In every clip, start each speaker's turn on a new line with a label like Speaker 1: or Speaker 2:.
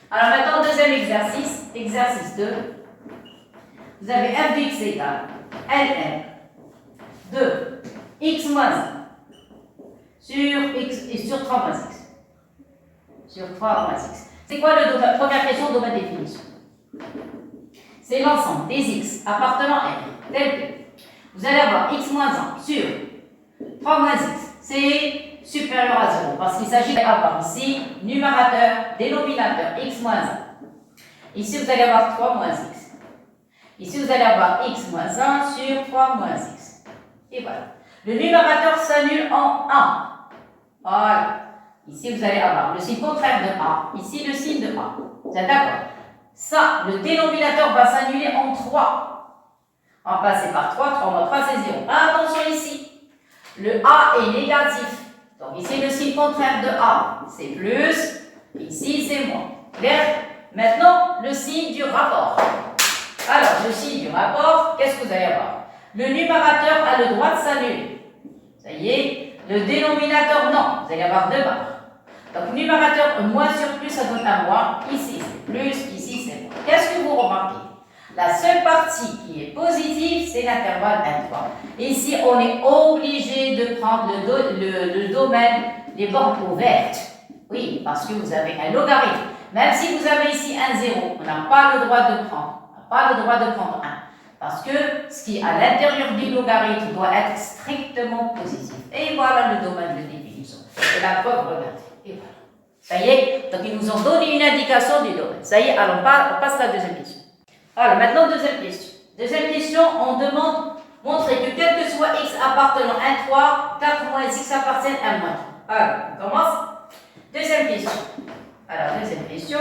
Speaker 1: Alors maintenant, deuxième exercice, exercice 2. Vous avez f de x égale ln de x moins 1 sur x et sur 3 moins x. Sur 3 moins x. C'est quoi le domaine? Première question, domaine de définition. C'est l'ensemble des x appartenant à R, tel que vous allez avoir x moins 1 sur 3 moins x. C'est supérieur à 0 parce qu'il s'agit d'avoir ici numérateur, dénominateur x moins 1. Ici, vous allez avoir 3 moins x. Ici, vous allez avoir x moins 1 sur 3 moins x. Et voilà. Le numérateur s'annule en 1. Voilà. Ici, vous allez avoir le signe contraire de a. Ici, le signe de a. Vous êtes d'accord? Ça, le dénominateur va s'annuler en 3. On va passer par 3. 3 moins 3, c'est 0. Attention ici. Le a est négatif. Donc ici, le signe contraire de a, c'est plus. Ici, c'est moins. Clair? Maintenant, le signe du rapport. Alors, le signe du rapport, qu'est-ce que vous allez avoir? Le numérateur a le droit de s'annuler. Ça y est. Le dénominateur, non. Vous allez avoir deux barres. Donc, numérateur, moins sur plus, ça donne un moins. Ici, c'est plus. Ici, c'est moins. Qu'est-ce que vous remarquez? La seule partie qui est positive, c'est l'intervalle 1,3. Ici, on est obligé de prendre le domaine, les bornes ouvertes. Oui, parce que vous avez un logarithme. Même si vous avez ici un 0, on n'a pas le droit de prendre. On n'a pas le droit de prendre 1. Parce que ce qui est à l'intérieur du logarithme doit être strictement positif. Et voilà le domaine de définition. Et la preuve, regardez. Et voilà. Ça y est, donc ils nous ont donné une indication du domaine. Ça y est, alors on passe à la deuxième question. Alors maintenant, deuxième question. Deuxième question, on demande montrer que quel que soit x appartenant à 1, 3, 4 moins x appartiennent à 1 moins 3. Alors, on commence. Deuxième question. Alors, deuxième question.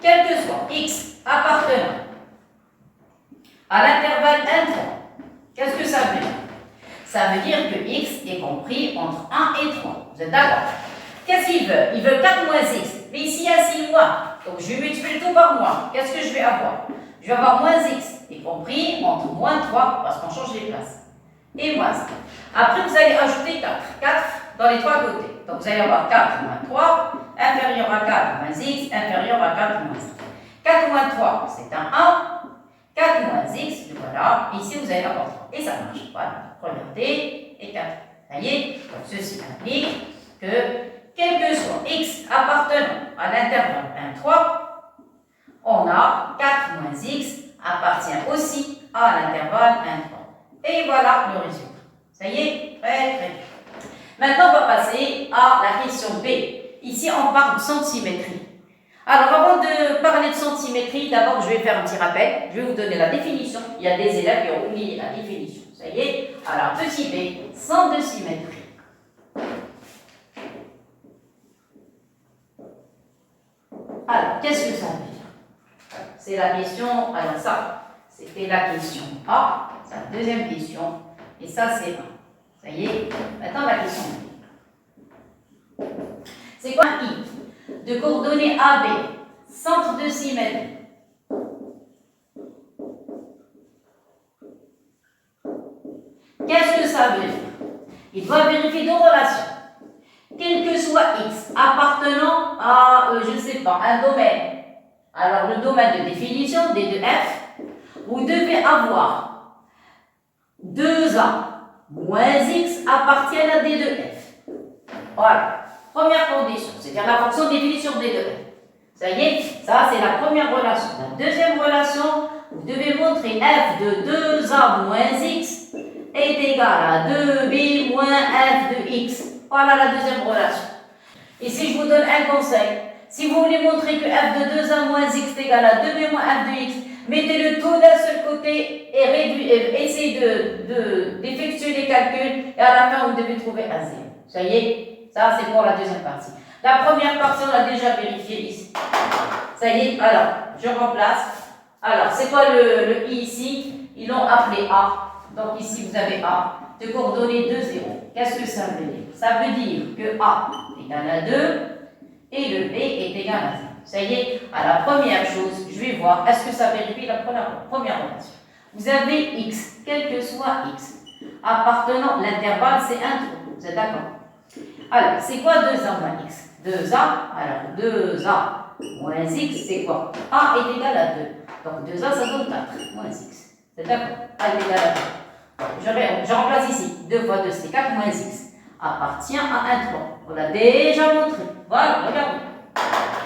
Speaker 1: Quel que soit x appartenant à l'intervalle 1, 3, qu'est-ce que ça veut dire? Ça veut dire que x est compris entre 1 et 3. Vous êtes d'accord? Qu'est-ce qu'il veut? Il veut 4 moins x. Mais ici, il y a 6 moins. Donc, je multiplie tout par moins. Qu'est-ce que je vais avoir? Je vais avoir moins x, y compris entre moins 3, parce qu'on change les places, et moins 5. Après, vous allez ajouter 4. 4 dans les trois côtés. Donc, vous allez avoir 4 moins 3, inférieur à 4 moins x, inférieur à 4 moins 5. 4 moins 3, c'est un 1. 4 moins x, voilà. Ici, vous allez avoir 3. Et ça marche. Voilà. Regardez. Et 4. Ça y est. Donc, ceci implique que quel que soit x appartenant à l'intervalle 1, 3, on a 4 moins x appartient aussi à l'intervalle 1, 3. Et voilà le résultat. Ça y est, très très bien. Maintenant, on va passer à la question B. Ici, on parle de centimétrie. Alors, avant de parler de centimétrie, d'abord, je vais faire un petit rappel. Je vais vous donner la définition. Il y a des élèves qui ont oublié la définition. Ça y est. Alors, petit b, centre de symétrie. Alors, qu'est-ce que ça veut dire? C'est la question, alors ça, c'était la question A, c'est la deuxième question, et ça c'est A. Ça y est, maintenant la question B. C'est quoi un I? De coordonnées AB, centre de symétrie. Qu'est-ce que ça veut dire? Il doit vérifier deux relations. Quel que soit x appartenant à, je ne sais pas, un domaine. Alors, le domaine de définition, D de f, vous devez avoir 2a moins x appartiennent à D de f. Voilà. Première condition, c'est-à-dire la fonction de définition D de f. Ça y est, ça c'est la première relation. La deuxième relation, vous devez montrer f de 2a moins x est égal à 2b moins f de x. Voilà la deuxième relation. Ici, je vous donne un conseil. Si vous voulez montrer que f de 2a moins x est égal à 2b moins f de x, mettez le tout d'un seul côté et essayez d'effectuer les calculs. Et à la fin, vous devez trouver un 0. Ça y est, ça c'est pour la deuxième partie. La première partie, on l'a déjà vérifié ici. Ça y est, alors, je remplace. Alors, c'est quoi le i ici? Ils l'ont appelé a. Donc ici, vous avez a. De coordonnées 2, 0. Qu'est-ce que ça veut dire? Ça veut dire que a est égal à 2 et le b est égal à 0. Ça y est, à la première chose, je vais voir, est-ce que ça vérifie la première relation? Vous avez x, quel que soit x, appartenant, l'intervalle c'est 1 trou. Vous êtes d'accord? Alors, c'est quoi 2a moins x? 2a, alors 2a moins x, c'est quoi? A est égal à 2. Donc 2A, ça donne 4, moins x. C'est d'accord? A est égal à 2. Je remplace ici. 2 fois 2, c'est 4, moins x. Appartient à un 3. On l'a déjà montré. Voilà, regardez.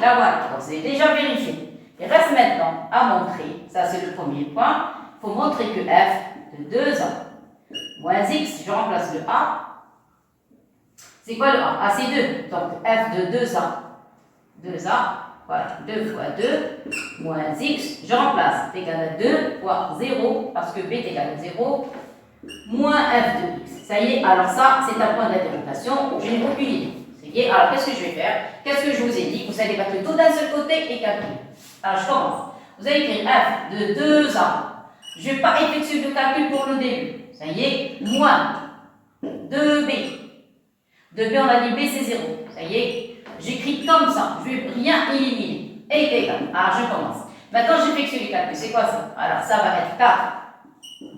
Speaker 1: Là, voilà. Donc c'est déjà vérifié. Il reste maintenant à montrer, ça c'est le premier point, il faut montrer que f de 2A moins x, je remplace le a. C'est quoi le a? A c'est 2. Donc f de 2A. 2A, voilà, 2 fois 2, moins x, je remplace, c'est égal à 2 fois 0, parce que b est égal à 0, moins f de x. Ça y est, alors ça, c'est un point d'interrogation, je n'ai aucune idée. Ça y est, alors qu'est-ce que je vais faire? Qu'est-ce que je vous ai dit? Vous allez battre le tout d'un seul côté et calculer. Alors je commence. Vous allez écrire f de 2A. Je ne vais pas effectuer de calcul pour le début. Ça y est, moins 2b. 2b, on a dit b c'est 0. Ça y est, j'écris comme ça. Je ne vais rien éliminer. Et égal. Alors je commence. Maintenant, j'effectue les calculs. C'est quoi ça? Alors ça va être 4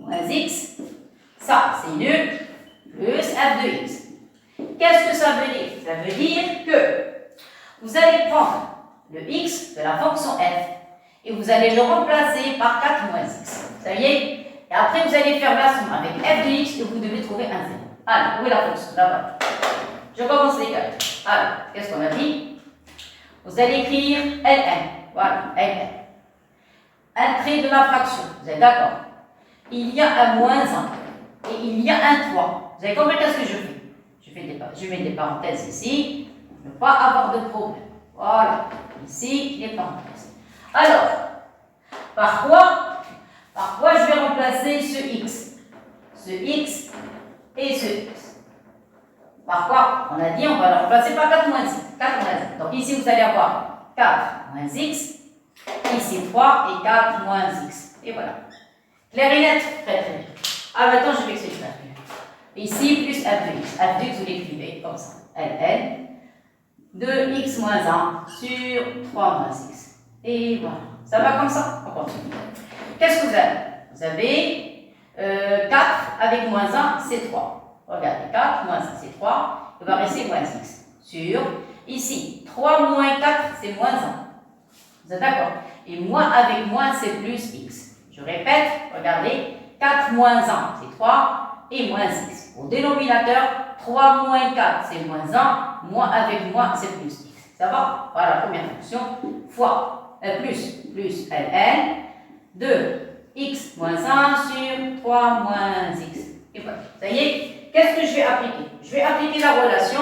Speaker 1: moins x. Ça, c'est nul. Plus f de x. Qu'est-ce que ça veut dire? Ça veut dire que vous allez prendre le x de la fonction f et vous allez le remplacer par 4 moins x. Ça y est? Et après, vous allez faire la somme avec f de x et vous devez trouver un 0. Allez, où est la fonction? Là-bas. Je commence les calculs. Alors, qu'est-ce qu'on a dit? Vous allez écrire ln. Voilà, ln. Un trait de la fraction. Vous êtes d'accord? Il y a un moins 1 et il y a un 3. Vous avez compris qu'est-ce que je fais? Je mets des parenthèses ici pour ne pas avoir de problème. Voilà. Ici, les parenthèses. Alors, parfois, je vais remplacer ce x et ce x. Parfois, on a dit, on va le remplacer par 4 moins x. 4 moins x. Donc ici, vous allez avoir 4 moins x. Ici, 3 et 4 moins x. Et voilà. Clair et net? Très très bien. Alors maintenant, je vais essayer de faire. Ici, plus f de x. F de x, vous l'écrivez comme ça. ln. 2x moins 1 sur 3 moins x. Et voilà. Ça va comme ça? On continue. Qu'est-ce que vous avez? Vous avez 4 avec moins 1, c'est 3. Regardez, 4 moins 1, c'est 3. Il va rester moins x. Sur, ici, 3 moins 4, c'est moins 1. Vous êtes d'accord? Et moins avec moins, c'est plus x. Je répète, regardez, 4 moins 1, c'est 3. Et moins x. Au dénominateur, 3 moins 4, c'est moins 1. Moins avec moins, c'est plus x. Ça va? Voilà la première fonction. Fois, plus ln. 2 x moins 1 sur 3 moins x. Et voilà. Ça y est? Qu'est-ce que je vais appliquer? Je vais appliquer la relation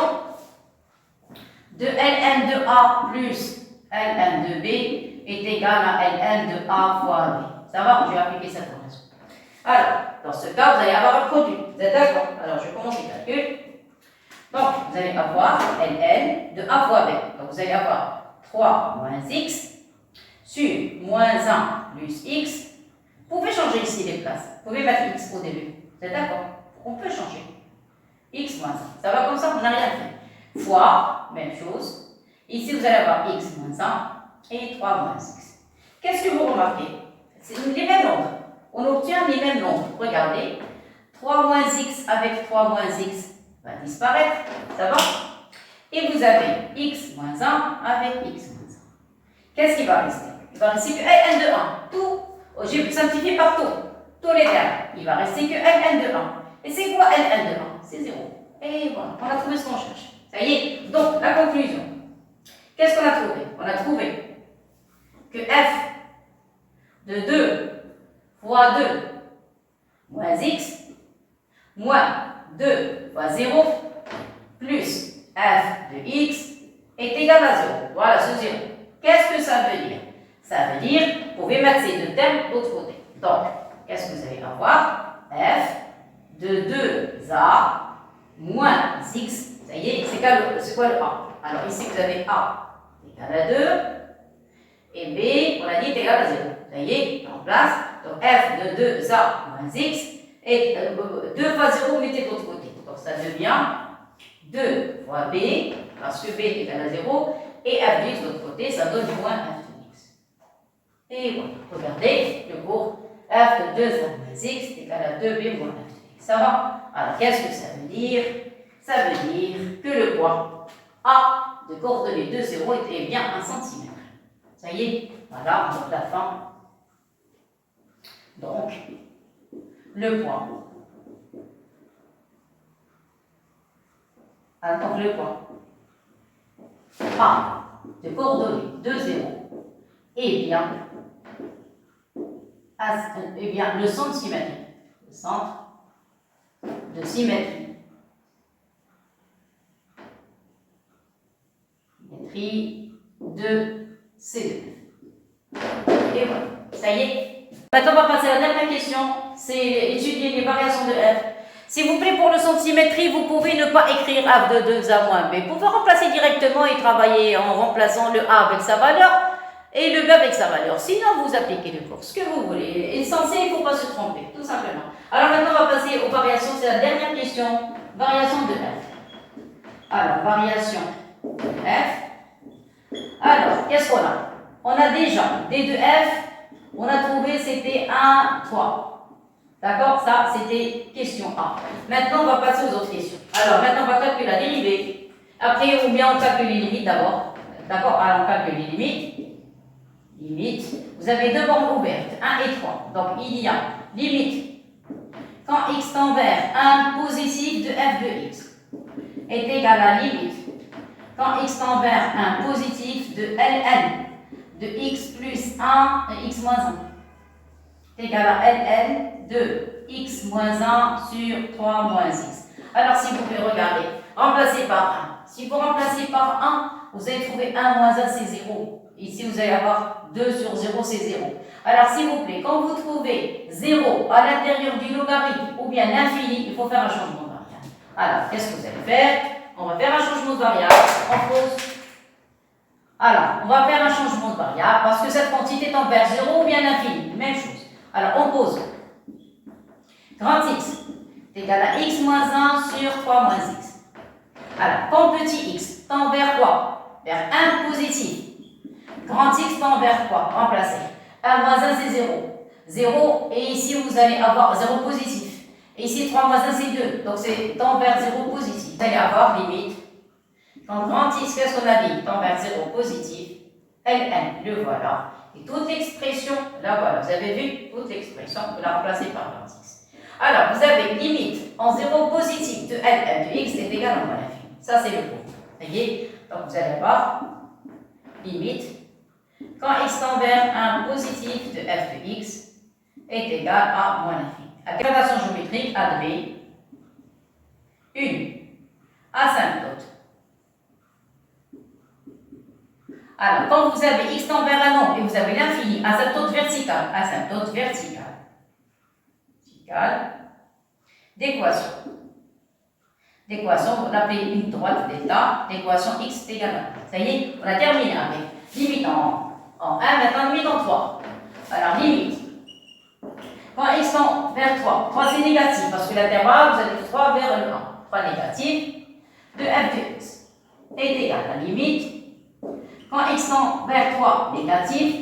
Speaker 1: de ln de a plus ln de b est égal à ln de a fois b. Ça va? Je vais appliquer cette relation. Alors, dans ce cas, vous allez avoir un produit. Vous êtes d'accord? Alors, je commence les calculs. Donc, vous allez avoir ln de a fois b. Donc, vous allez avoir 3 moins x sur moins 1 plus x. Vous pouvez changer ici les places. Vous pouvez mettre x au début. Vous êtes d'accord? On peut changer. X moins 1. Ça va comme ça? On n'a rien fait. Fois, même chose. Ici, vous allez avoir x moins 1 et 3 moins x. Qu'est-ce que vous remarquez? C'est les mêmes nombres. On obtient les mêmes nombres. Regardez. 3 moins x avec 3 moins x va disparaître. Ça va? Et vous avez x moins 1 avec x moins 1. Qu'est-ce qui va rester? Il va rester que ln de 1. Tout. J'ai simplifié par tout. Tous les termes. Il va rester que ln de 1. Et c'est quoi ln de 1? C'est 0. Et voilà. On a trouvé ce qu'on cherche. Ça y est. Donc, la conclusion. Qu'est-ce qu'on a trouvé? On a trouvé que f de 2 fois 2 moins x moins 2 fois 0 plus f de x est égal à 0. Voilà ce 0. Qu'est-ce que ça veut dire? Ça veut dire, vous pouvez mettre ces deux termes de l'autre côté. Donc, qu'est-ce que vous allez avoir? F de 2a moins x. Ça y est, c'est quoi le a? Alors ici, vous avez a égal à 2 et b, on a dit, est égal à 0. Ça y est, en place. Donc, f de 2a moins x et 2 fois 0, mettez de l'autre côté. Donc, ça devient 2 fois b, parce que b est égal à 0, et f de x de l'autre côté, ça donne moins f de x. Et voilà, regardez le cours. F de 2a moins x est égal à 2b moins f de x. Ça va? Alors, qu'est-ce que ça veut dire? Ça veut dire que le point A de coordonnées 2, 0 est bien 1 cm. y est, voilà, donc la fin. Donc, le point. Donc le point A de coordonnées 2, 0 est bien, le centre symétrique. Le centre de symétrie. Symétrie de C2. Et voilà, ça y est. Maintenant, on va passer à la dernière question, c'est étudier les variations de f. S'il vous plaît, pour le centre symétrie, vous pouvez ne pas écrire f de 2 à moins b. Vous pouvez remplacer directement et travailler en remplaçant le a avec sa valeur et le b avec sa valeur. Sinon, vous appliquez le cours, ce que vous voulez. Essentiel, il ne faut pas se tromper, tout simplement. Alors maintenant, on va passer aux variations. C'est la dernière question. Variation de f. Alors, variation de f. Alors, qu'est-ce qu'on a? On a déjà d de f. On a trouvé, c'était 1, 3. D'accord? Ça, c'était question A. Maintenant, on va passer aux autres questions. Alors, maintenant, on va calculer la dérivée. Après, ou bien on calcule les limites d'abord. D'accord? Alors, on calcule les limites. Limite. Vous avez deux bornes ouvertes, 1 et 3. Donc, il y a limite. Quand x tend vers 1 positif de f de x est égal à limite. Quand x tend vers 1 positif de ln de x plus 1 et x moins 1 est égal à ln de x moins 1 sur 3 moins x. Alors, si vous pouvez regarder, remplacez par 1. Si vous remplacez par 1, vous allez trouver 1 moins 1, c'est 0. Ici, vous allez avoir 2 sur 0, c'est 0. Alors, s'il vous plaît, quand vous trouvez 0 à l'intérieur du logarithme ou bien l'infini, il faut faire un changement de variable. Alors, qu'est-ce que vous allez faire? On va faire un changement de variable. On pose. Alors, on va faire un changement de variable parce que cette quantité tend vers 0 ou bien l'infini. Même chose. Alors, on pose. Grand x est égal à x moins 1 sur 3 moins x. Alors, quand petit x tend vers quoi? Vers 1 positif. Grand x tend vers quoi? Remplacer. 1 moins 1, c'est 0. 0, et ici, vous allez avoir 0 positif. Et ici, 3 moins 1, c'est 2. Donc, c'est tend vers 0 positif. Vous allez avoir limite. Quand grand x, qu'est-ce qu'on a dit? Tend vers 0 positif. ln, le voilà. Et toute l'expression, là voilà, vous avez vu, toute l'expression, vous la remplacez par grand x. Alors, vous avez limite en 0 positif de ln de x est égal à moins l'infini. Ça, c'est le cours. Vous voyez? Donc, vous allez avoir limite. Quand x tend vers 1 positif de f de x est égal à moins l'infini. La gradation géométrique admet une asymptote. Alors, quand vous avez x tend vers un nombre et vous avez l'infini, asymptote verticale, d'équation. D'équation, vous l'appelez une droite d'état, d'équation x est égal à 1. Ça y est, on a terminé avec limite en 1, maintenant limite en 3. Alors, limite. Quand x tend vers 3, 3 c'est négatif parce que l'intervalle, vous avez 3 vers le 1. 3 négatif de f de x est égal à la limite. Quand x tend vers 3 négatif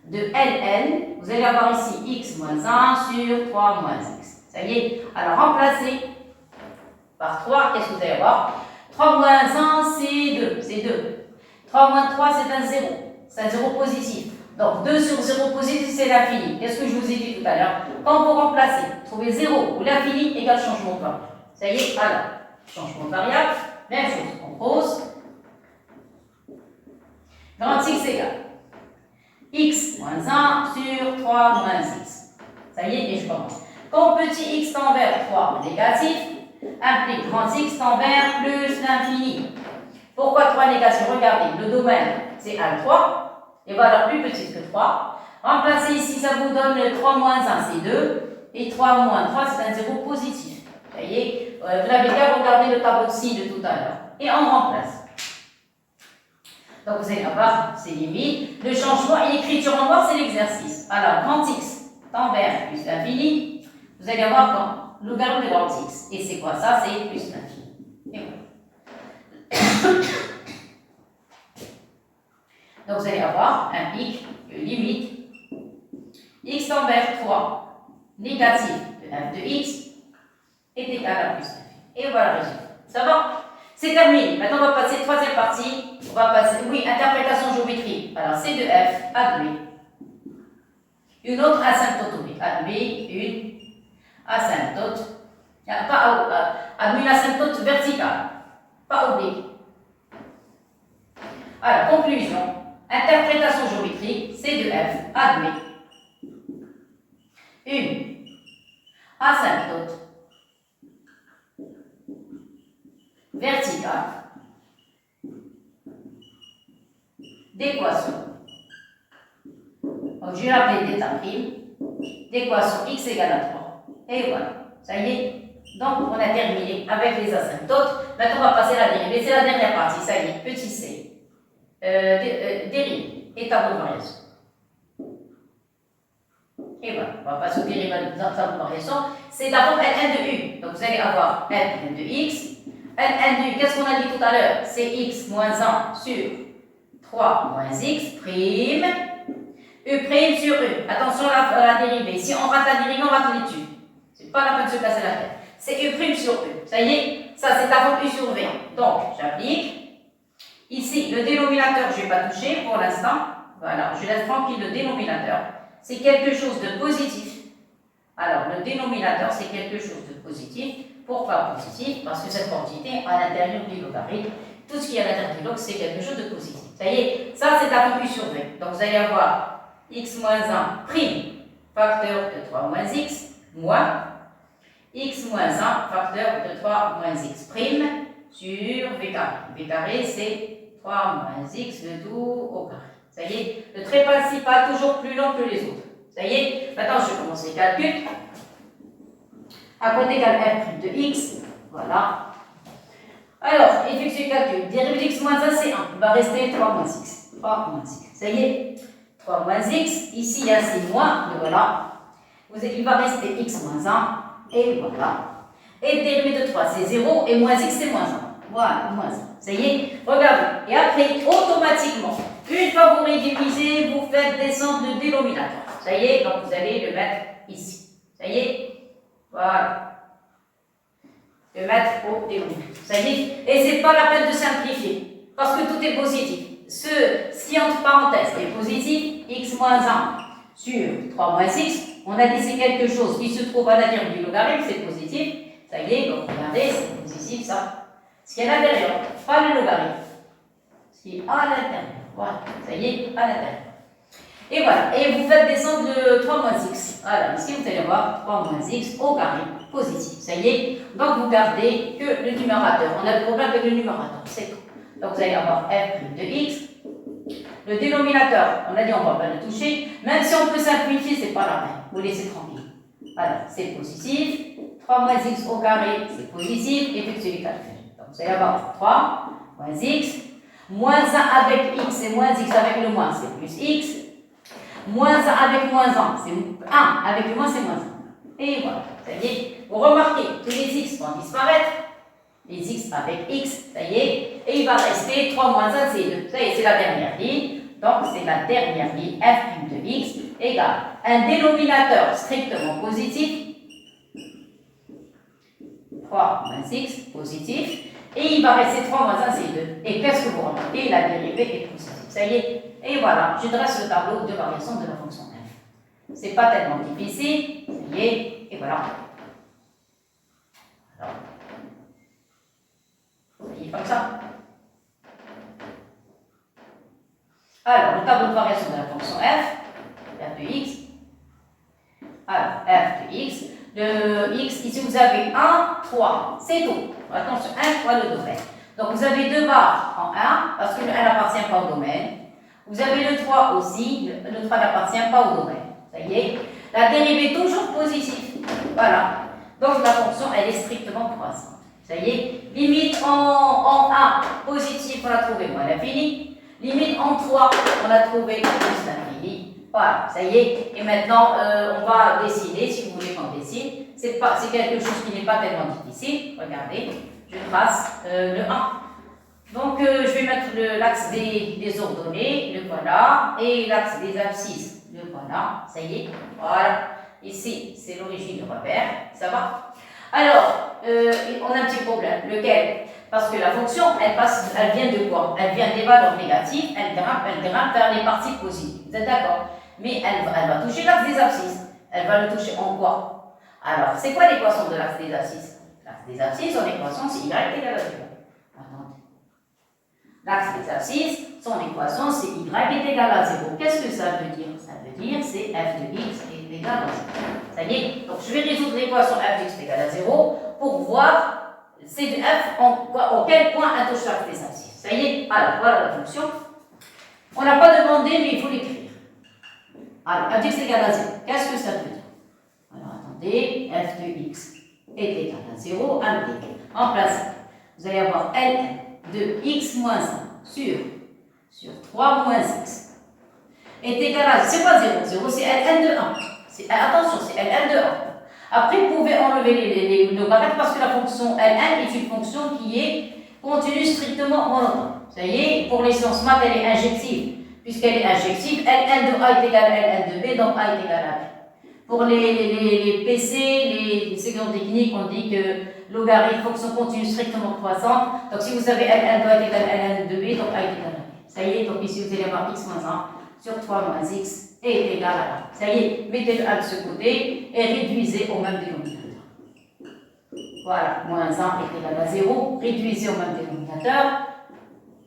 Speaker 1: de ln, vous allez avoir ici x moins 1 sur 3 moins x. Ça y est, alors remplacez par 3, qu'est-ce que vous allez avoir? 3 moins 1, c'est 2, c'est 2. 3 moins 3, c'est un 0, c'est un 0 positif. Donc 2 sur 0 positif, c'est l'infini. Qu'est-ce que je vous ai dit tout à l'heure? Quand vous remplacez, trouvez 0 ou l'infini égale changement de variable. Ça y est, alors, changement de variable, même chose, on pose. Grand x égale x moins 1 sur 3 moins x. Ça y est, et je commence. Quand petit x tend vers 3 négatif, implique grand x tend vers plus l'infini. Pourquoi 3 négatif? Regardez, le domaine, c'est 1, 3, et valeur plus petite que 3. Remplacez ici, ça vous donne 3 moins 1, c'est 2, et 3 moins 3, c'est un 0 positif. Vous voyez, vous n'avez qu'à regarder le tableau de signes de tout à l'heure. Et on remplace. Donc vous allez avoir ces limites. Le changement et l'écriture en noir, c'est l'exercice. Alors, grand x tend vers plus l'infini. Vous allez avoir quand logarithme de grand x. Et c'est quoi ça? C'est plus l'infini. Et voilà. Donc vous allez avoir un pic de limite. X tend vers 3 négatif de f de x est égal à plus l'infini. Et voilà le résultat. Ça va? C'est terminé. Maintenant, on va passer troisième partie. On va passer, oui, interprétation géométrique. Alors, C de F, admet une autre asymptote oblique. Admet une asymptote, admet une asymptote verticale, pas oblique. Alors, conclusion. Interprétation géométrique, C de F, admet une asymptote verticale d'équation. Donc, je vais l'appeler d'état prime, d'équation x égale à 3. Et voilà, ça y est. Donc, on a terminé avec les asymptotes. Maintenant, on va passer à la dérivée. C'est la dernière partie, ça y est, petit c. Dérive et tableau de variation. Et voilà, on va passer au dérivé de tableau de variation. C'est d'abord Ln de u. Donc, vous allez avoir Ln de x. Ln de u, qu'est-ce qu'on a dit tout à l'heure? C'est x moins 1 sur 3 moins x prime. U prime sur u. Attention à la dérivée. Si on rate la dérivée, on rate l'étude. C'est pas la peine de se casser la tête. C'est u prime sur u. Ça y est, ça c'est avant u sur v. Donc, j'applique. Ici, le dénominateur, je ne vais pas toucher pour l'instant. Voilà, je laisse tranquille le dénominateur. C'est quelque chose de positif. Alors, le dénominateur, c'est quelque chose de positif. Pourquoi positif? Parce que cette quantité à l'intérieur du logarithme, tout ce qui est à l'intérieur du log, c'est quelque chose de positif. Ça y est, ça c'est avant u sur v. Donc, vous allez avoir x moins 1 prime facteur de 3 moins x moins x moins 1 facteur de 3 moins x prime sur v carré. V carré, c'est 3 moins x le tout au carré. Ça y est, le trait principal toujours plus long que les autres. Ça y est, maintenant je commence les calculs. A côté égale f' de x, voilà. Alors, effectuer le calcul. Dérivé d'x moins 1, c'est 1. Il va rester 3 moins x. 3 moins x. Ça y est, 3 moins x. Ici, il y a c'est moins, et voilà. Il va rester x moins 1, et voilà. Et dérivé de 3, c'est 0, et moins x, c'est moins 1. Voilà, moins 1. Ça y est, regardez. Et après, automatiquement, une fois que vous rédivisez, vous faites descendre le dénominateur. Ça y est, donc vous allez le mettre ici. Ça y est, voilà. Le mettre au dénominateur. Ça y est, et c'est pas la peine de simplifier, parce que tout est positif. Ce qui entre parenthèses est positif, x moins 1 sur 3 moins x, on a dit c'est quelque chose qui se trouve à l'intérieur du logarithme, c'est positif. Ça y est, donc regardez, c'est positif ça. Ce qui est à l'intérieur, pas le logarithme. Ce qui est à l'intérieur. Voilà, ça y est, à l'intérieur. Et voilà, et vous faites descendre le 3 moins x. Voilà, ici vous allez voir 3 moins x au carré, positif. Ça y est, donc vous gardez que le numérateur. On a le problème avec le numérateur, c'est tout. Donc vous allez avoir f' de x. Le dénominateur, on a dit on ne va pas le toucher. Même si on peut simplifier, c'est pas la peine. Vous laissez tranquille. Voilà, c'est positif. 3 moins x au carré, c'est positif. Effectuez les calculs. Donc vous allez avoir 3 moins x. Moins 1 avec x et moins x avec le moins, c'est plus x. Moins 1 avec moins 1, c'est 1. Avec le moins, c'est moins 1. Et voilà, ça y est. Vous remarquez, tous les x vont disparaître. Les x avec x, ça y est. Et il va rester 3 moins 1, c'est 2. Ça y est, c'est la dernière ligne. Donc, c'est la dernière ligne, f' de x égale un dénominateur strictement positif. 3 moins x, positif. Et il va rester 3 moins 1, c'est 2. Et qu'est-ce que vous remarquez? La dérivée est positive. Ça y est. Et voilà, je dresse le tableau de variation de la fonction f. C'est pas tellement difficile. Ça y est. Et voilà. Voilà. Ça y est, comme ça. Alors, le tableau de variation de la fonction f de x. Alors, f de x. Le x, ici vous avez 1, 3. C'est tout. Attention, 1 fois le domaine. Donc, vous avez 2 barres en 1, parce que le 1 n'appartient pas au domaine. Vous avez le 3 aussi, le 3 n'appartient pas au domaine. Ça y est. La dérivée est toujours positive. Voilà. Donc, la fonction, elle est strictement croissante. Ça y est. Limite en 1, positif, on l'a trouvé moins l'infini. Limite en 3, on a trouvé plus l'infini. Voilà, ça y est. Et maintenant, on va dessiner, si vous voulez qu'on dessine. C'est quelque chose qui n'est pas tellement difficile. Regardez, je trace le 1. Donc, je vais mettre l'axe des ordonnées, le voilà. Et l'axe des abscisses, le voilà. Ça y est, voilà. Ici, c'est l'origine du repère. Ça va? Alors, on a un petit problème. Lequel? Parce que la fonction, elle vient de quoi? Elle vient des valeurs négatives, elle grimpe vers les parties positives. Vous êtes d'accord? Mais elle va toucher l'axe des abscisses. Elle va le toucher en quoi? Alors, c'est quoi l'équation de l'axe des abscisses? L'axe des abscisses, son équation, c'est y égale à 0. Attendez. L'axe des abscisses, son équation, c'est y est égal à 0. Qu'est-ce que ça veut dire? Ça veut dire c'est f de x est égal à 0. Ça y est. Donc, je vais résoudre l'équation f de x est égal à 0 pour voir c'est de f en quel point elle touche l'axe des abscisses. Ça y est. Alors, voilà la fonction. On n'a pas demandé, mais il faut l'écrire. Alors, f de x est égal à 0. Qu'est-ce que ça veut dire? Alors, attendez. F de x est égal à 0 implique, en principe, vous allez avoir ln de x moins 1 sur 3 moins x est égal à, c'est quoi 0? 0 c'est ln de 1. Attention, c'est ln de 1. Après, vous pouvez enlever le barèmes parce que la fonction ln est une fonction qui est continue strictement monotone. Ça y est, pour les sciences maths, elle est injective. Puisqu'elle est injective, ln de a est égal à ln de b, donc a est égal à b. Pour les PC, les secondes techniques, on dit que logarithme, fonction continue strictement croissante. Donc, si vous avez ln de a est égal à ln de b, donc a est égal à b. Ça y est, donc ici, vous allez avoir x moins 1 sur 3 moins x est égal à 1. Ça y est, mettez le 1 de ce côté et réduisez au même dénominateur. Voilà, moins 1 est égal à 0. Réduisez au même dénominateur.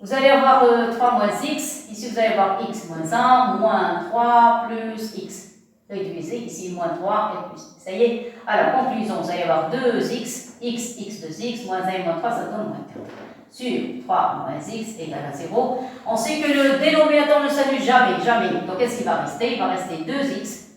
Speaker 1: Vous allez avoir 3 moins x. Ici, vous allez avoir x moins 1, moins 3 plus x. Réduisez ici, moins 3 et plus. Ça y est. Alors, conclusion, vous allez avoir 2x, x 2x, moins 1 et moins 3, ça donne moins 4. Sur 3 moins x égale à 0. On sait que le dénominateur ne s'annule jamais, jamais. Donc, qu'est-ce qui va rester? Il va rester 2x.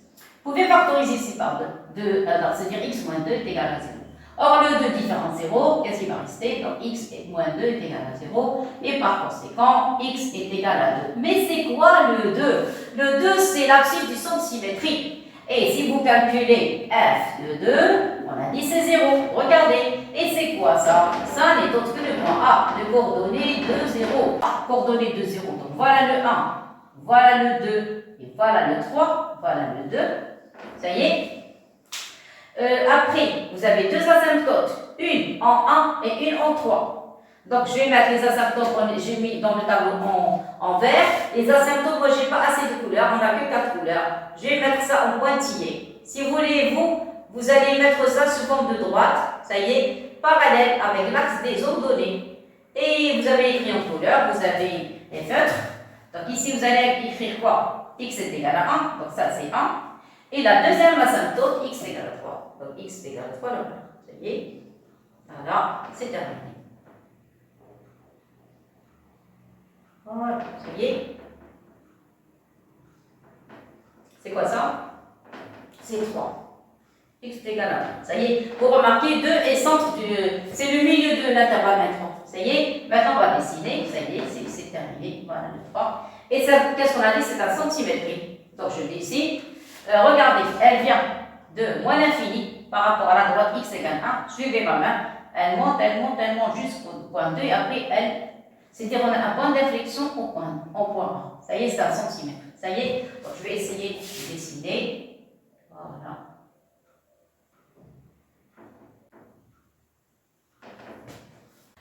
Speaker 1: Vous pouvez factoriser ici par 2. Alors, c'est-à-dire x moins 2 est égal à 0. Or, le 2 différent 0, qu'est-ce qui va rester? Donc, x est moins 2 est égal à 0. Et par conséquent, x est égal à 2. Mais c'est quoi le 2? Le 2, c'est l'abscisse du centre symétrique. Et si vous calculez f de 2, on a dit c'est 0. Regardez. Et c'est quoi ça? Ça n'est autre que le point A, de coordonnées de 0. Coordonnées de 0. Donc voilà le 1, voilà le 2, et voilà le 3, voilà le 2. Ça y est. Après, vous avez deux asymptotes, une en 1 et une en 3. Donc je vais mettre les asymptotes, j'ai mis dans le tableau en vert. Les asymptotes, moi j'ai pas assez de couleurs, on n'a que 4 couleurs. Je vais mettre ça en pointillé. Si vous voulez, vous allez mettre ça sous forme de droite, ça y est, parallèle avec l'axe des ordonnées. Et vous avez écrit en couleur, vous avez les feutres. Donc ici, vous allez écrire quoi? X est égal à 1, donc ça c'est 1. Et la deuxième asymptote, x est égal à 3. Donc x est égal à 3, le vert. Ça y est, voilà, c'est terminé. Voilà, ça y est. C'est quoi ça? C'est 3. X est égal à 1. Ça y est, vous remarquez, 2 est centre du... C'est le milieu de l'intervalle maintenant. Ça y est, maintenant on va dessiner. Ça y est, c'est terminé. Voilà le 3. Et ça, qu'est-ce qu'on a dit? C'est un centre symétrique. Donc je dessine. Regardez, elle vient de moins l'infini par rapport à la droite x égale 1. Suivez ma main. Elle monte jusqu'au point 2 et après elle... C'est-à-dire on a un point d'inflexion au point 1. Ça y est, c'est un centimètre. Ça y est, donc je vais essayer de dessiner. Voilà.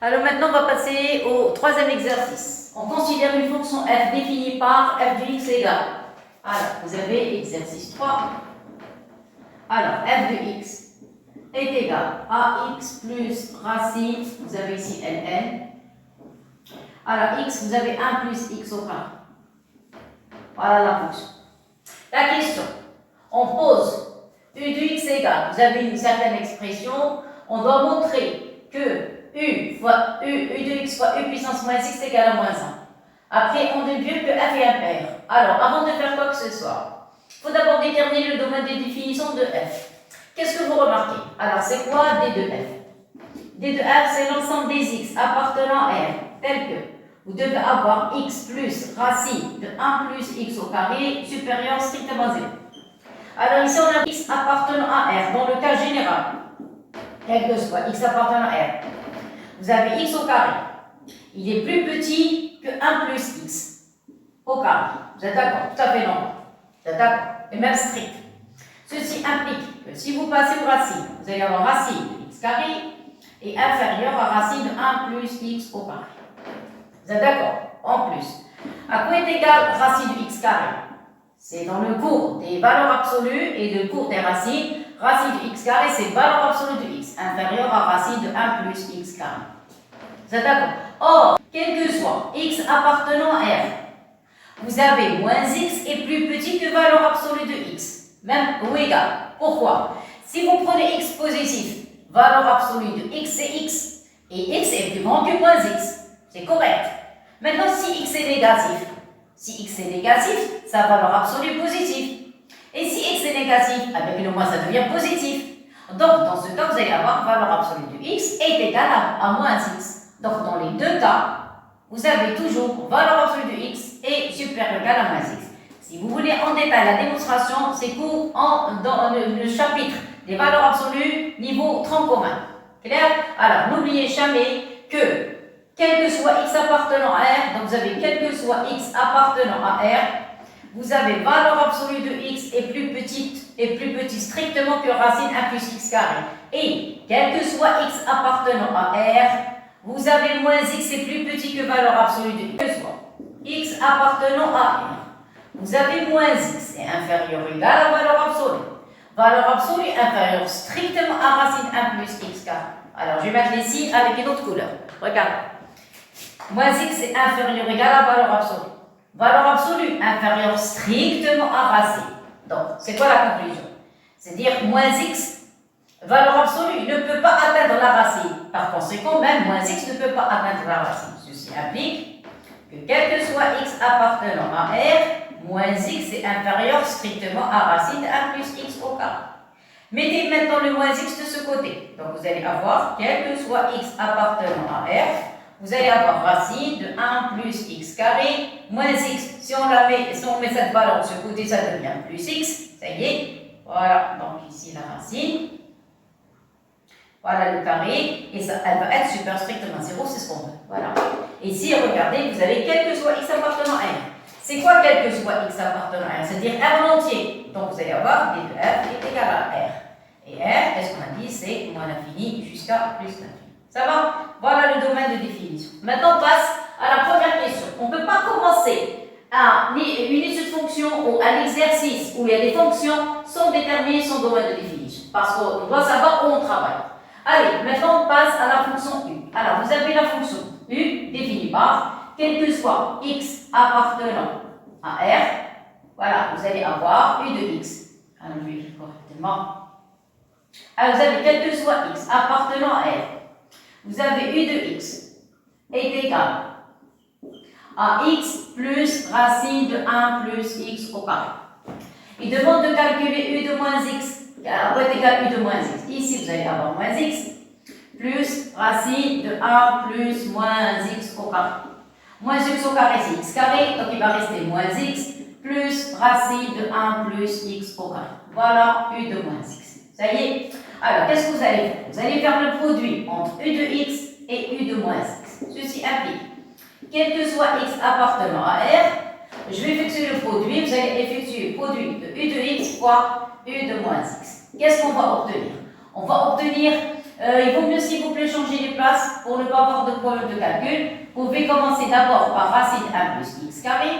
Speaker 1: Alors maintenant, on va passer au troisième exercice. On considère une fonction f définie par f de x égale. Alors, vous avez exercice 3. Alors, f de x est égal à x plus racine, vous avez ici ln. Alors, x, vous avez 1 plus x au carré. Voilà la fonction. La question, on pose u de x égale, vous avez une certaine expression, on doit montrer que u de x fois u puissance moins x égale à moins 1. Après, on déduit que f est impair. Alors, avant de faire quoi que ce soit, il faut d'abord déterminer le domaine de définition de f. Qu'est-ce que vous remarquez? Alors, c'est quoi d de f? d de f, c'est l'ensemble des x appartenant à r, tel que vous devez avoir x plus racine de 1 plus x au carré supérieur strictement à 0. Alors ici, on a x appartenant à R. Dans le cas général, quel que soit x appartenant à R, vous avez x au carré. Il est plus petit que 1 plus x au carré. Vous êtes d'accord? Tout à fait normal. Vous êtes d'accord? Et même strict. Ceci implique que si vous passez aux racines, vous allez avoir racine de x carré est inférieur à racine de 1 plus x au carré. Vous êtes d'accord? En plus, à quoi est égal racine de x carré? C'est dans le cours des valeurs absolues et le cours des racines. Racine de x carré, c'est valeur absolue de x, inférieure à racine de 1 plus x carré. Vous êtes d'accord? Or, quel que soit x appartenant à R, vous avez moins x est plus petit que valeur absolue de x, même ou égal. Pourquoi? Si vous prenez x positif, valeur absolue de x c'est x, et x est plus grand que moins x. C'est correct. Maintenant, si x est négatif, sa valeur absolue est positive. Et si x est négatif, avec le moins, ça devient positif. Donc, dans ce cas, vous allez avoir valeur absolue de x est égale à moins x. Donc, dans les deux cas, vous avez toujours valeur absolue de x est supérieure ou égale à moins x. Si vous voulez en détail la démonstration, c'est court dans le chapitre des valeurs absolues niveau tronc commun. Clair? Alors, n'oubliez jamais que quel que soit x appartenant à R, donc vous avez quel que soit x appartenant à R, vous avez valeur absolue de x est plus petit strictement que racine 1 plus x carré. Et quel que soit x appartenant à R, vous avez moins x est plus petit que valeur absolue de x. X appartenant à R, vous avez moins x est inférieur ou égal à valeur absolue. Valeur absolue inférieure strictement à racine 1 plus x carré. Alors je vais mettre les signes avec une autre couleur. Regarde. Moins x est inférieur ou égal à valeur absolue. Valeur absolue inférieure strictement à racine. Donc, c'est quoi la conclusion? C'est-à-dire moins x, valeur absolue, ne peut pas atteindre la racine. Par conséquent, même moins x ne peut pas atteindre la racine. Ceci implique que quel que soit x appartenant à R, moins x est inférieur strictement à racine de 1 plus x au carré. Mettez maintenant le moins x de ce côté. Donc, vous allez avoir quel que soit x appartenant à R, vous allez avoir racine de 1 plus x carré moins x. Si on met cette valeur de ce côté, ça devient plus x. Ça y est. Voilà. Donc ici la racine. Voilà le carré. Et ça, elle va être super strictement 0, c'est ce qu'on veut. Voilà. Et ici, regardez, vous avez quel que soit x appartenant à R. C'est quoi quel que soit x appartenant à R? C'est-à-dire R entier. Donc vous allez avoir d de f est égal à R. Et R, qu'est-ce qu'on a dit? C'est moins l'infini jusqu'à plus l'infini. Ça va? Voilà le domaine de définition. Maintenant, on passe à la première question. On ne peut pas commencer à une étude de fonction ou à l'exercice où il y a des fonctions sans déterminer son domaine de définition. Parce qu'on doit savoir où on travaille. Allez, maintenant on passe à la fonction U. Alors, vous avez la fonction U définie par quel que soit x appartenant à R. Voilà, vous allez avoir U de x. Alors, je vais écrire correctement. Alors, vous avez quel que soit x appartenant à R. Vous avez U de x est égal à x plus racine de 1 plus x au carré. Il demande de calculer U de moins x. Alors, est égal U de moins x. Ici, vous allez avoir moins x plus racine de 1 plus moins x au carré. Moins x au carré, c'est x carré. Donc, il va rester moins x plus racine de 1 plus x au carré. Voilà U de moins x. Ça y est. Alors, qu'est-ce que vous allez faire? Vous allez faire le produit entre U de x et U de moins x. Ceci implique, quel que soit x appartenant à R, je vais effectuer le produit. Vous allez effectuer le produit de U de x fois U de moins x. Qu'est-ce qu'on va obtenir? On va obtenir, il vaut mieux s'il vous plaît changer les places pour ne pas avoir de problème de calcul. Vous pouvez commencer d'abord par racine 1 plus x carré.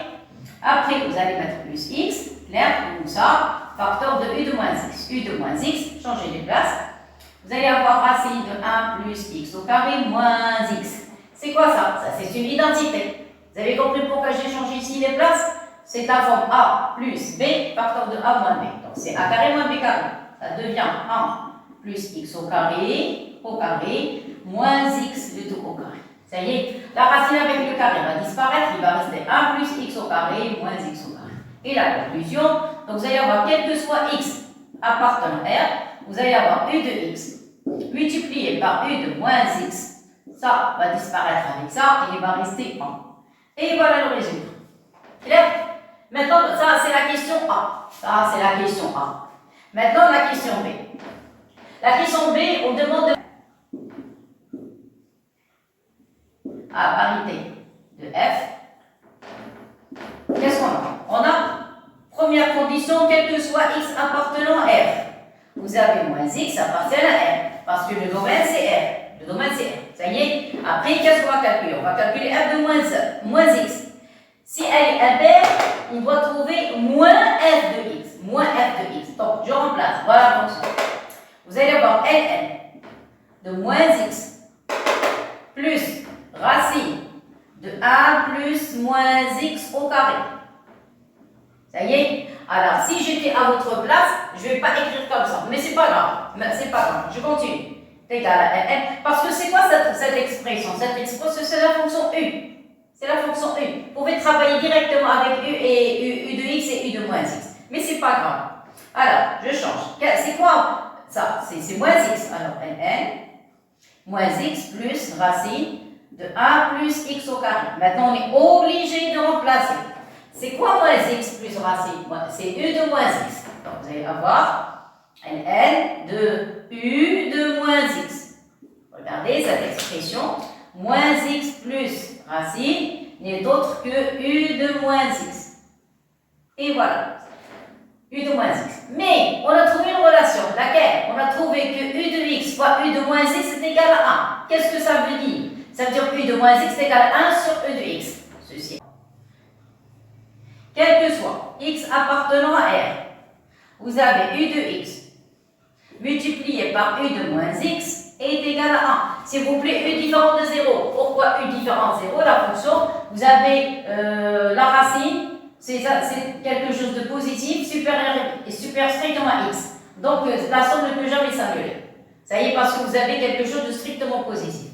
Speaker 1: Après, vous allez mettre plus x, clair, comme ça. Facteur de U de moins x. U de moins x, changez les places. Vous allez avoir racine de 1 plus x au carré moins x. C'est quoi ça? Ça, c'est une identité. Vous avez compris pourquoi j'ai changé ici les places? C'est la forme a plus b, facteur de a moins b. Donc, c'est a carré moins b carré. Ça devient 1 plus x au carré, moins x le tout au carré. Ça y est, la racine avec le carré va disparaître. Il va rester 1 plus x au carré, moins x au carré. Et la conclusion, donc vous allez avoir quel que soit x appartenant à R, vous allez avoir U de x multiplié par U de moins x. Ça va disparaître avec ça et il va rester 1. Et voilà le résultat. Clair? Maintenant, ça c'est la question A. Ça c'est la question A. Maintenant, la question B. La question B, on demande de... à parité de F. Qu'est-ce qu'on a? On a, première condition, quel que soit x appartenant à R. Vous avez moins x appartient à R, parce que le domaine c'est R. Le domaine c'est R. Ça y est. Après, qu'est-ce qu'on va calculer? On va calculer f de moins x. Si elle est impaire, on doit trouver moins f de x. Moins f de x. Donc, je remplace. Voilà la fonction. Vous allez avoir ln de moins x plus racine de 1 plus moins x au carré. Ça y est. Alors, si j'étais à votre place, je ne vais pas écrire comme ça. Mais c'est pas grave. C'est pas grave. Je continue. C'est égal à ln. Parce que c'est quoi cette expression? Cette expression, c'est la fonction u. C'est la fonction u. Vous pouvez travailler directement avec u et u de x et u de moins x. Mais c'est pas grave. Alors, je change. C'est quoi ça? C'est moins x. Alors, ln moins x plus racine de 1 plus x au carré. Maintenant, on est obligé de remplacer. C'est quoi moins x plus racine? C'est u de moins x. Donc, vous allez avoir ln de u de moins x. Regardez cette expression. Moins x plus racine n'est autre que u de moins x. Et voilà. U de moins x. Mais on a trouvé une relation. Laquelle? On a trouvé que u de x fois u de moins x est égal à 1. Qu'est-ce que ça veut dire? Ça veut dire que u de moins x est égal à 1 sur u de x. Ceci. Quel que soit x appartenant à R, vous avez u de x multiplié par u de moins x est égal à 1. S'il vous plaît, u différent de 0. Pourquoi u différent de 0? La fonction, vous avez la racine, c'est quelque chose de positif, supérieur strictement à x. Donc, la somme ne peut jamais s'annuler. Ça y est, parce que vous avez quelque chose de strictement positif.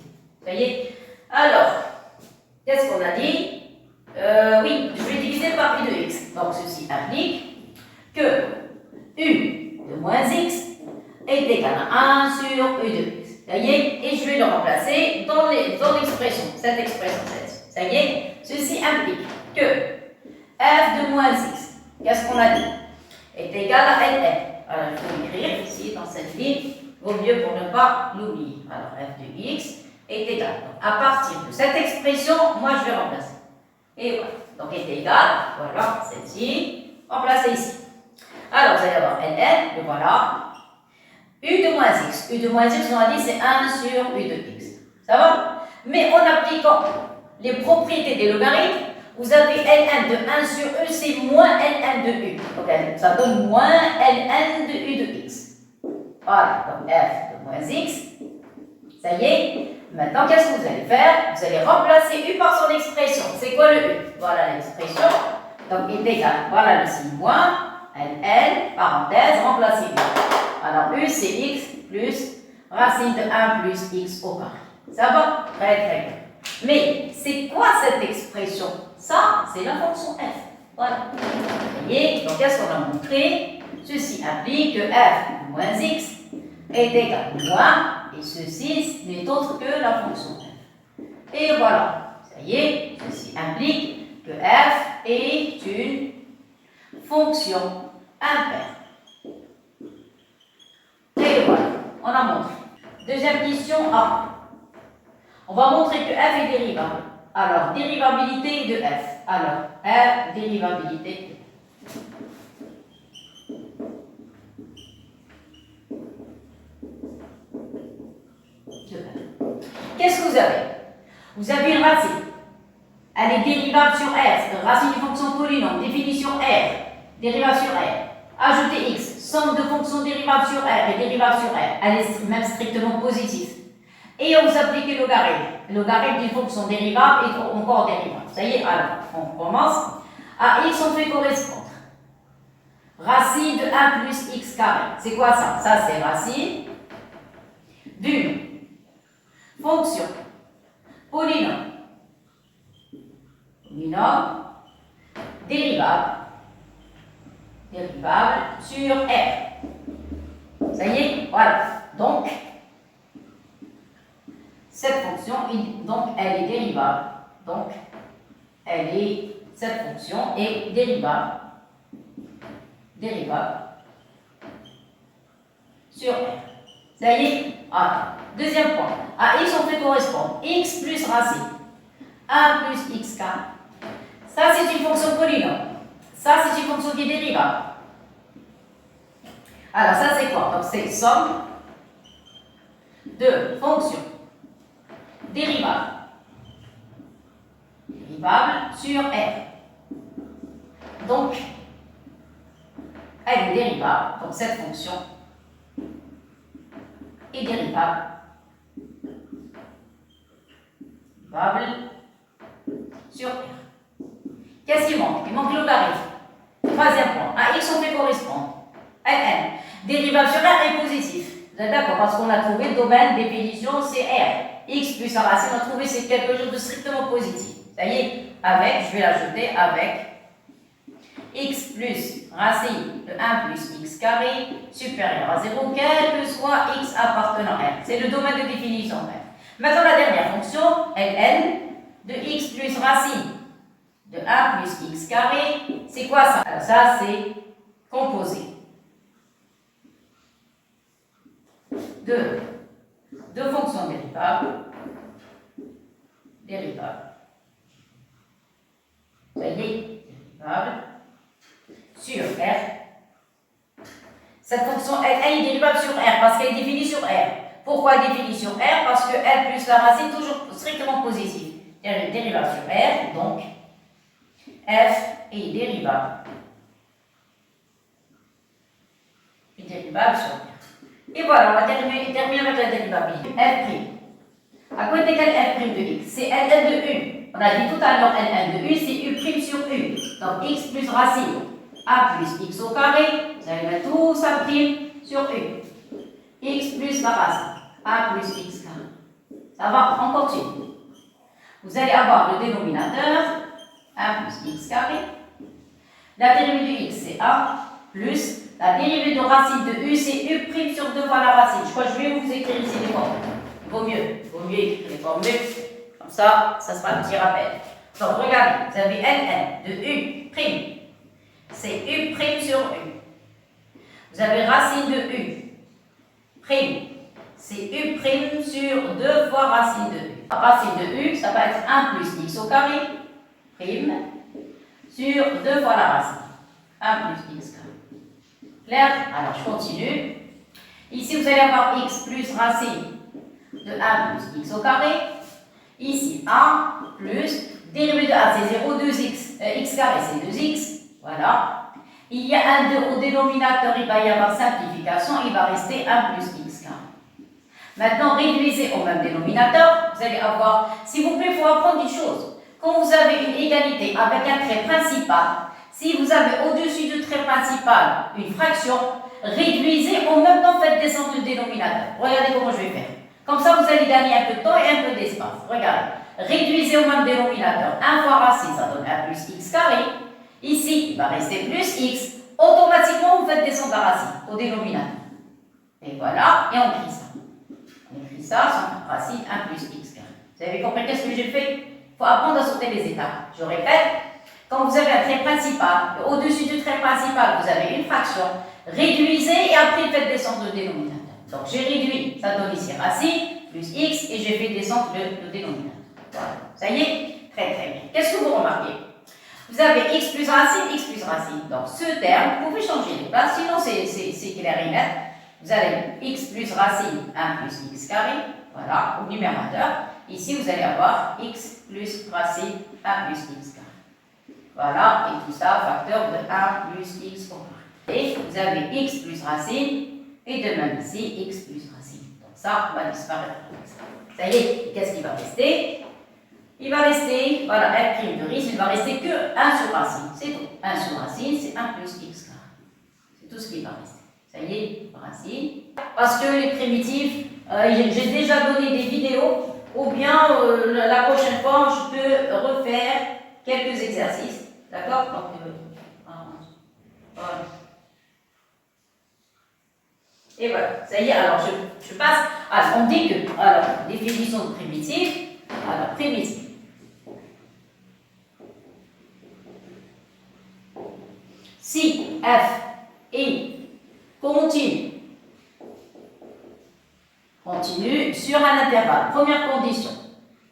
Speaker 1: Ça y est. Alors, qu'est-ce qu'on a dit? Oui, je vais diviser par u de x. Donc, ceci implique que u de moins x est égal à 1 sur u de x. Ça y est, et je vais le remplacer dans l'expression, cette expression-ci. Ça y est, ceci implique que f de moins x, qu'est-ce qu'on a dit? Est égal à ln. Alors, il faut l'écrire ici dans cette ligne, vaut mieux pour ne pas l'oublier. Alors, f de x est égal. Donc, à partir de cette expression, moi je vais remplacer. Et voilà. Donc, est égal, voilà, celle-ci, remplacée ici. Alors, vous allez avoir ln, le voilà. U de moins x. U de moins x, on a dit, c'est 1 sur u de x. Ça va? Mais en appliquant les propriétés des logarithmes, vous avez ln de 1 sur e, c'est moins ln de u. Donc, ça donne moins ln de u de x. Voilà, donc f de moins x. Ça y est. Maintenant, qu'est-ce que vous allez faire? Vous allez remplacer u par son expression. C'est quoi le u? Voilà l'expression. Donc, est égal. Voilà le signe moins. ln, parenthèse, remplacer u. Alors, u, c'est x plus racine de 1 plus x au carré. Ça va? Très, très bien. Mais, c'est quoi cette expression? Ça, c'est la fonction f. Voilà. Vous voyez? Donc, qu'est-ce qu'on a montré? Ceci implique que f de moins x est égal à moins, et ceci n'est autre que la fonction f. Et voilà. Ça y est, ceci implique que f est une fonction impaire. Et voilà, on a montré. Deuxième question A. On va montrer que f est dérivable. Alors, dérivabilité de f. Alors, f, dérivabilité de f. Qu'est-ce que vous avez? Vous avez une racine. Elle est dérivable sur r. Racine d'une fonction polynôme. Définition r. Dérivable sur r. Ajoutez x. Somme de fonctions dérivables sur r et dérivable sur r. Elle est même strictement positive. Et on vous applique le logarithme. Le logarithme d'une fonction dérivable et encore dérivable. Ça y est, alors, on commence. À x, on fait correspondre racine de 1 plus x carré. C'est quoi ça? Ça, c'est racine d'une fonction polynôme. Polynôme dérivable sur r. Ça y est, voilà. Donc, cette fonction, donc, elle est dérivable. Donc, cette fonction est dérivable sur r. Ça y est, voilà. Deuxième point. À x, on fait correspondre x plus racine 1 plus x carré. Ça, c'est une fonction polynôme. Ça, c'est une fonction qui est dérivable. Alors, ça, c'est quoi? Donc, c'est somme de fonctions dérivable. Dérivable sur R. Donc, elle est dérivable, donc cette fonction est dérivable. Dérivable sur R. Qu'est-ce qu'il manque? Il manque le logarithme. Troisième point. À x, on fait correspondre. Ln. Dérivable sur R est positif. Vous êtes d'accord? Parce qu'on a trouvé le domaine définition, c'est R. X plus la racine, on a trouvé c'est quelque chose de strictement positif. Ça y est, avec, je vais l'ajouter avec x plus racine de 1 plus x carré supérieur à 0, quel que soit x appartenant à R. C'est le domaine de définition R. Maintenant, la dernière fonction, Ln de x plus racine de 1 plus x carré, c'est quoi ça? Alors ça, c'est composé de deux fonctions dérivables. Ça y est, dérivable sur R. Cette fonction, elle est dérivable sur R parce qu'elle est définie sur R. Pourquoi définie sur R? Parce que L plus la racine, toujours strictement positive. Elle est dérivable sur R, donc f est dérivable. Sur R. Et voilà, on va terminer avec la dérivabilité. F'. À côté de quel f' de x? C'est ln de u. On a dit tout à l'heure ln de u, c'est u' sur u. Donc x plus racine a plus x au carré. Vous allez mettre tout ça prime sur u. X plus la racine a plus x carré. Ça va, on continue. Vous allez avoir le dénominateur 1 plus x carré. La dérivée de x, c'est a plus la dérivée de racine de u, c'est u' sur 2 fois la racine. Je crois que je vais vous écrire ici les formules. Il vaut mieux écrire les formules. Comme ça sera un petit rappel. Donc, regardez, vous avez ln de u'. C'est u' sur u. Vous avez racine de u'. C'est u' sur 2 fois racine de u. Racine de u, ça va être 1 plus x au carré, prime, sur 2 fois la racine. 1 plus x carré. Clair? Alors, je continue. Ici, vous allez avoir x plus racine de 1 plus x au carré. Ici, a plus dérivée de a, c'est 0, 2x. X carré, c'est 2x. Voilà. Il y a un 2 au dénominateur, il va y avoir simplification, il va rester 1 plus x carré. Maintenant, réduisez au même dénominateur, vous allez avoir, s'il vous plaît, il faut apprendre une chose. Quand vous avez une égalité avec un trait principal, si vous avez au-dessus du trait principal une fraction, réduisez, en même temps faites descendre le dénominateur. Regardez comment je vais faire. Comme ça, vous allez gagner un peu de temps et un peu d'espace. Regardez. Réduisez au même dénominateur. 1 fois racine, ça donne 1 plus x carré. Ici, il va rester plus x. Automatiquement, vous faites descendre la racine au dénominateur. Et voilà, et on écrit ça. On écrit ça sans racine 1 plus x carré. Vous avez compris qu'est-ce que j'ai fait? Il faut apprendre à sauter les étapes. Je répète, quand vous avez un trait principal, au-dessus du trait principal, vous avez une fraction, réduisez et après faites descendre le dénominateur. Donc j'ai réduit, ça donne ici racine plus x et j'ai fait descendre le dénominateur. Voilà, ça y est, très bien. Qu'est-ce que vous remarquez? Vous avez x plus racine, x plus racine. Donc ce terme, vous pouvez changer les places, sinon c'est clair et net. Vous avez x plus racine 1 plus x carré, voilà, au numérateur. Ici, vous allez avoir x plus racine 1 plus x carré. Voilà, et tout ça, facteur de 1 plus x au carré. Et vous avez x plus racine, et de même ici, x plus racine. Donc ça va disparaître. Ça y est, qu'est-ce qui va rester? Il va rester, voilà, f' de risque, il va rester que 1 sur racine. C'est tout. 1 sur racine, c'est 1 plus x carré. C'est tout ce qui va rester. Ça y est, racine. Parce que les primitives, j'ai déjà donné des vidéos, ou bien la prochaine fois, je peux refaire quelques exercices. D'accord? Donc, voilà. Et voilà, ça y est, alors je passe. Alors, on dit que, alors, définition de primitive. Alors, primitive. Si f est continu sur un intervalle, première condition,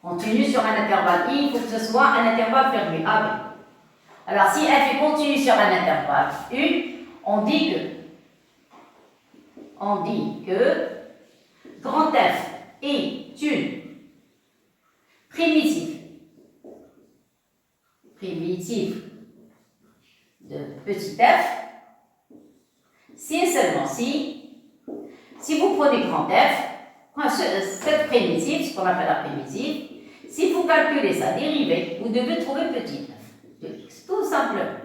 Speaker 1: continue sur un intervalle I, il faut que ce soit un intervalle fermé, AB. Alors, si f est continu sur un intervalle U, on dit que grand F est une primitive de petit f, si et seulement si vous prenez grand f, cette primitive, ce qu'on appelle la primitive, si vous calculez sa dérivée, vous devez trouver petit f de x, tout simplement.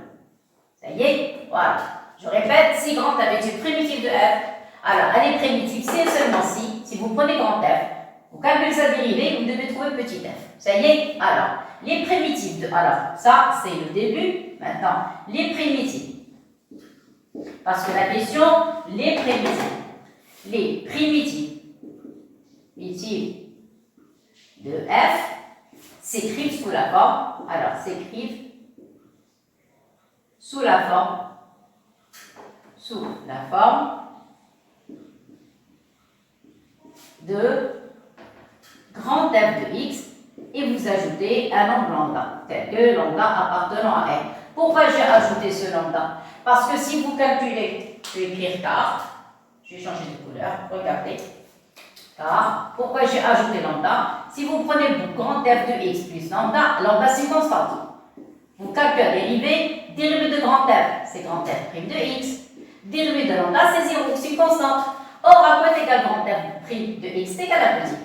Speaker 1: Ça y est, voilà. Je répète, si grand f est une primitive de f, alors elle est primitive si et seulement si vous prenez grand f, vous calculez sa dérivée, vous devez trouver petit f. Ça y est, alors, les primitives de... Alors, ça, c'est le début. Maintenant, les primitives. Parce que la question, les primitives de f s'écrivent sous la forme. Alors, s'écrivent sous la forme de grand f de x et vous ajoutez un nombre lambda, tel que lambda appartenant à r. Pourquoi j'ai ajouté ce lambda? Parce que si vous calculez, je vais écrire car, je vais changer de couleur, regardez, car, pourquoi j'ai ajouté lambda? Si vous prenez le grand f de x plus lambda, lambda c'est une constante. Vous calculez la dérivée de grand f, c'est grand f prime de x, dérivée de lambda c'est 0, c'est une constante. Or, à quoi est égal grand f prime de x est égal à petit f.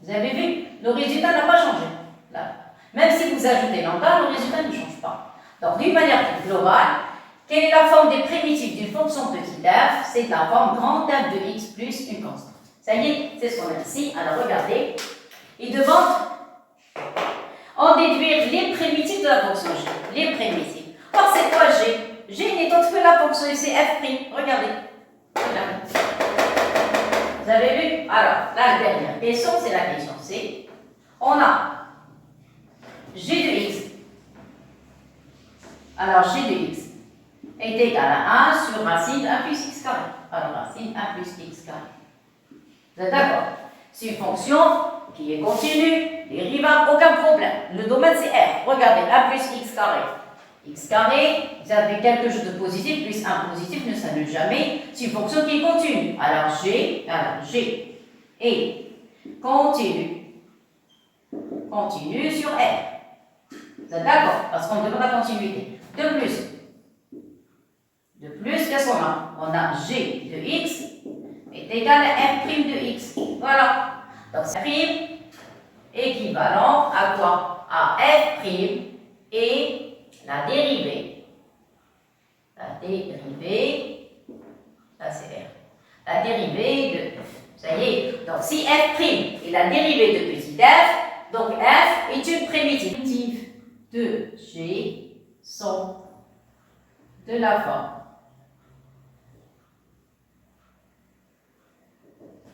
Speaker 1: Vous avez vu, le résultat n'a pas changé. Là. Même si vous ajoutez lambda, le résultat ne change pas. Donc, d'une manière plus globale, quelle est la forme des primitives d'une fonction petit f? C'est la forme grand f de x plus une constante. Ça y est, c'est ce qu'on a ici. Alors, regardez. Il demande en déduire les primitives de la fonction g. Les primitives. Or, c'est quoi g? G n'est autre que la fonction c'est f'. Regardez. Vous avez vu? Alors, la dernière question, c'est la question C. On a g de x. Alors, g de x est égal à 1 sur racine 1 plus x carré. Alors, racine 1 plus x carré. Vous êtes d'accord? C'est une fonction qui est continue, dérivable, aucun problème. Le domaine, c'est r. Regardez, 1 plus x carré. X carré, vous avez quelque chose de positif, plus 1 positif ne s'annule jamais. C'est une fonction qui est continue. Alors, g est continue sur r. Vous êtes d'accord? Parce qu'on demande la continuité. De plus, qu'est-ce qu'on a? On a g de x est égal à f' de x. Voilà. Donc, f' équivalent à quoi? À f' et la dérivée, ça c'est r, la dérivée de f. Ça y est. Donc, si f' est la dérivée de petit f, donc f est une primitive de g sont de la forme.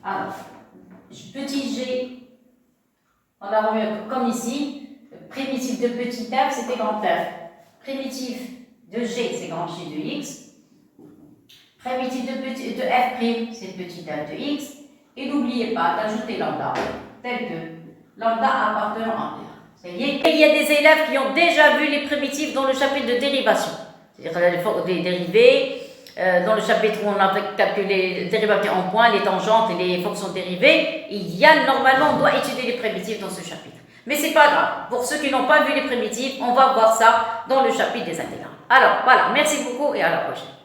Speaker 1: Alors, petit g, on a remis comme ici, primitive de petit f, c'était grand f. Primitive de g, c'est grand g de x. Primitive de f', c'est petit f de x. Et n'oubliez pas d'ajouter lambda, tel que lambda appartenant à r. Ça y est. Il y a des élèves qui ont déjà vu les primitives dans le chapitre de dérivation. C'est-à-dire les dérivées, dans le chapitre où on a calculé les dérivatives en points, les tangentes et les fonctions dérivées, on doit étudier les primitives dans ce chapitre. Mais c'est pas grave. Pour ceux qui n'ont pas vu les primitives, on va voir ça dans le chapitre des intégrales. Alors, voilà. Merci beaucoup et à la prochaine.